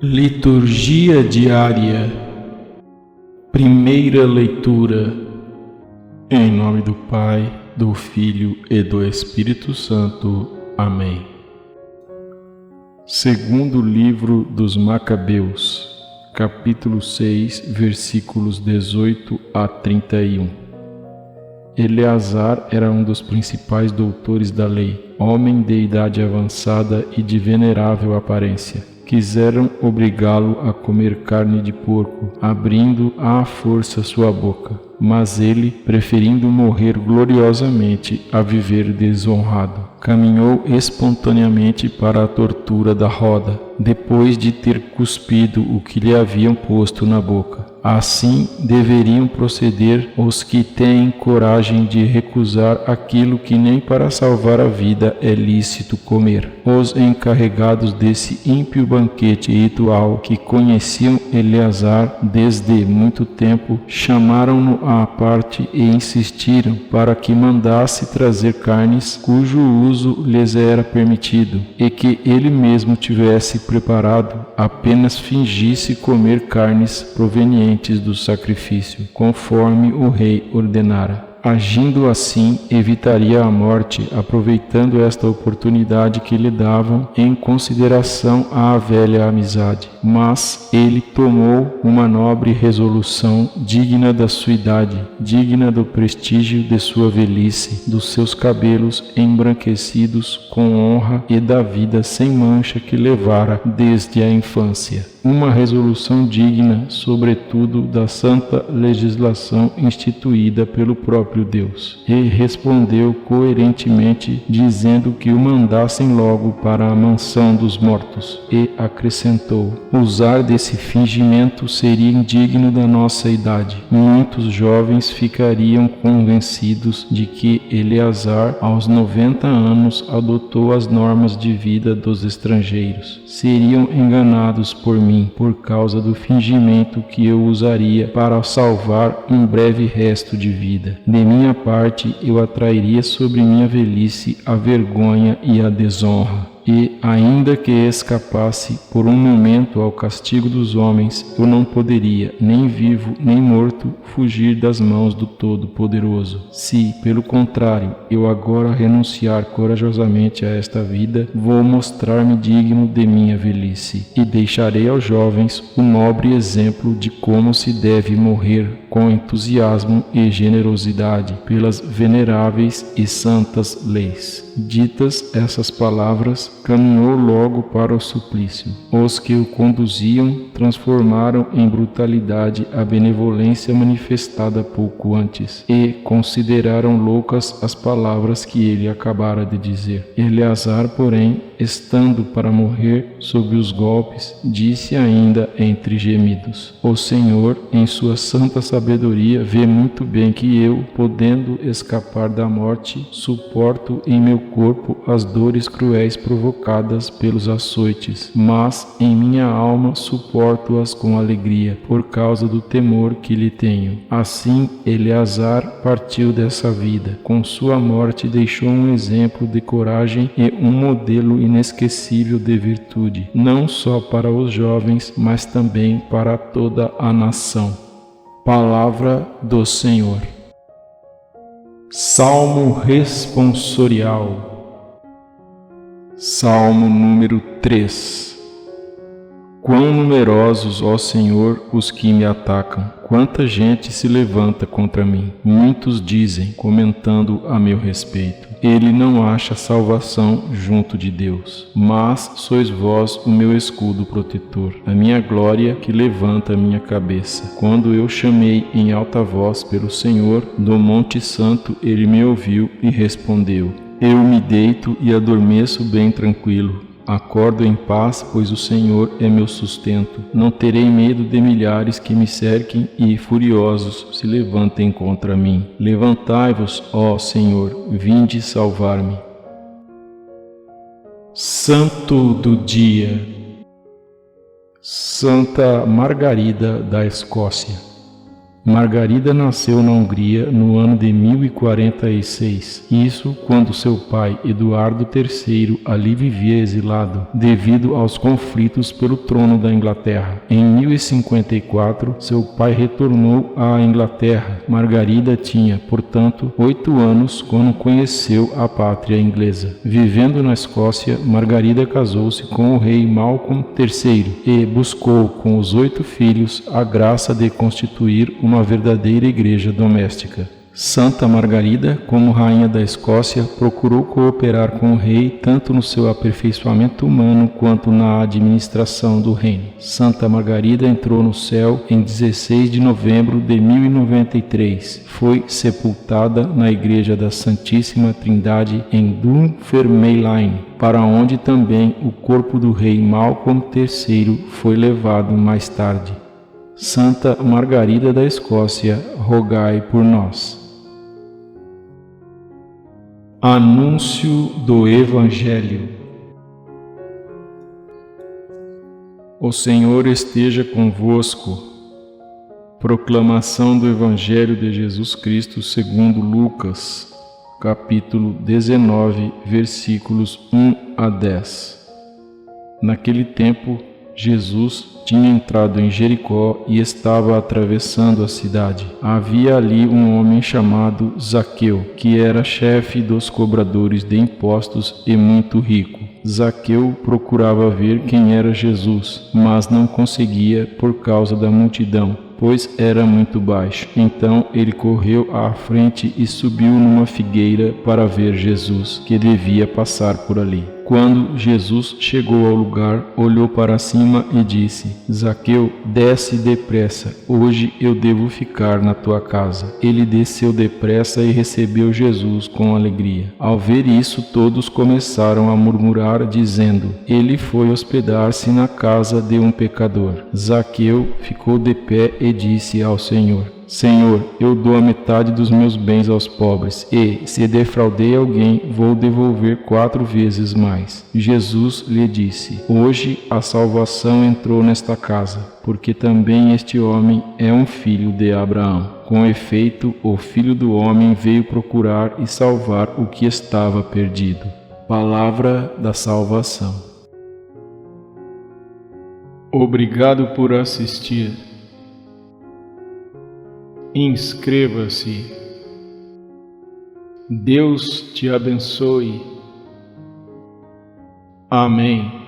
Liturgia diária. Primeira leitura. Em nome do Pai, do Filho e do Espírito Santo. Amém. Segundo livro dos Macabeus, capítulo 6, versículos 18 a 31. Eleazar era um dos principais doutores da lei, homem de idade avançada e de venerável aparência. Quiseram obrigá-lo a comer carne de porco, abrindo à força sua boca. Mas ele, preferindo morrer gloriosamente a viver desonrado, caminhou espontaneamente para a tortura da roda, depois de ter cuspido o que lhe haviam posto na boca. Assim deveriam proceder os que têm coragem de recusar aquilo que nem para salvar a vida é lícito comer. Os encarregados desse ímpio banquete ritual, que conheciam Eleazar desde muito tempo, chamaram-no à parte e insistiram para que mandasse trazer carnes cujo uso lhes era permitido, e que ele mesmo tivesse preparado, apenas fingisse comer carnes provenientes do sacrifício, conforme o rei ordenara. Agindo assim, evitaria a morte, aproveitando esta oportunidade que lhe davam em consideração à velha amizade. Mas ele tomou uma nobre resolução, digna da sua idade, digna do prestígio de sua velhice, dos seus cabelos embranquecidos com honra e da vida sem mancha que levara desde a infância. Uma resolução digna, sobretudo, da santa legislação instituída pelo próprio Deus. E respondeu coerentemente, dizendo que o mandassem logo para a mansão dos mortos. E acrescentou: usar desse fingimento seria indigno da nossa idade. Muitos jovens ficariam convencidos de que Eleazar, aos 90 anos, adotou as normas de vida dos estrangeiros. Seriam enganados por mim, por causa do fingimento que eu usaria para salvar um breve resto de vida. De minha parte, eu atrairia sobre minha velhice a vergonha e a desonra. E, ainda que escapasse por um momento ao castigo dos homens, eu não poderia, nem vivo nem morto, fugir das mãos do Todo-Poderoso. Se, pelo contrário, eu agora renunciar corajosamente a esta vida, vou mostrar-me digno de minha velhice, e deixarei aos jovens o nobre exemplo de como se deve morrer com entusiasmo e generosidade pelas veneráveis e santas leis. Ditas essas palavras, caminhou logo para o suplício. Os que o conduziam transformaram em brutalidade a benevolência manifestada pouco antes, e consideraram loucas as palavras que ele acabara de dizer. Eleazar, porém, estando para morrer sob os golpes, disse ainda entre gemidos: o Senhor, em sua santa sabedoria, vê muito bem que eu, podendo escapar da morte, suporto em meu corpo as dores cruéis provocadas pelos açoites, mas em minha alma suporto-as com alegria, por causa do temor que lhe tenho. Assim, Eleazar partiu dessa vida. Com sua morte deixou um exemplo de coragem e um modelo inesquecível de virtude, não só para os jovens, mas também para toda a nação. Palavra do Senhor. Salmo responsorial. Salmo número 3. Quão numerosos, ó Senhor, os que me atacam! Quanta gente se levanta contra mim! Muitos dizem, comentando a meu respeito: ele não acha salvação junto de Deus. Mas sois vós o meu escudo protetor, a minha glória que levanta a minha cabeça. Quando eu chamei em alta voz pelo Senhor, do Monte Santo ele me ouviu e respondeu. Eu me deito e adormeço bem tranquilo. Acordo em paz, pois o Senhor é meu sustento. Não terei medo de milhares que me cerquem e furiosos se levantem contra mim. Levantai-vos, ó Senhor, vinde salvar-me. Santo do Dia. Santa Margarida da Escócia. Margarida nasceu na Hungria no ano de 1046, isso quando seu pai Eduardo III ali vivia exilado, devido aos conflitos pelo trono da Inglaterra. Em 1054, seu pai retornou à Inglaterra. Margarida tinha, portanto, 8 anos quando conheceu a pátria inglesa. Vivendo na Escócia, Margarida casou-se com o rei Malcolm III e buscou, com os 8 filhos, a graça de constituir uma verdadeira igreja doméstica. Santa Margarida, como rainha da Escócia, procurou cooperar com o rei tanto no seu aperfeiçoamento humano quanto na administração do reino. Santa Margarida entrou no céu em 16 de novembro de 1093. Foi sepultada na Igreja da Santíssima Trindade em Dunfermline, para onde também o corpo do rei Malcolm III foi levado mais tarde. Santa Margarida da Escócia, rogai por nós. Anúncio do Evangelho. O Senhor esteja convosco. Proclamação do Evangelho de Jesus Cristo segundo Lucas, capítulo 19, versículos 1 a 10. Naquele tempo, Jesus tinha entrado em Jericó e estava atravessando a cidade. Havia ali um homem chamado Zaqueu, que era chefe dos cobradores de impostos e muito rico. Zaqueu procurava ver quem era Jesus, mas não conseguia por causa da multidão, pois era muito baixo. Então ele correu à frente e subiu numa figueira para ver Jesus, que devia passar por ali. Quando Jesus chegou ao lugar, olhou para cima e disse: Zaqueu, desce depressa, hoje eu devo ficar na tua casa. Ele desceu depressa e recebeu Jesus com alegria. Ao ver isso, todos começaram a murmurar, dizendo: ele foi hospedar-se na casa de um pecador. Zaqueu ficou de pé e disse ao Senhor: Senhor, eu dou a metade dos meus bens aos pobres, e, se defraudei alguém, vou devolver 4 vezes mais. Jesus lhe disse: hoje a salvação entrou nesta casa, porque também este homem é um filho de Abraão. Com efeito, o Filho do Homem veio procurar e salvar o que estava perdido. Palavra da salvação. Obrigado por assistir. Inscreva-se. Deus te abençoe. Amém.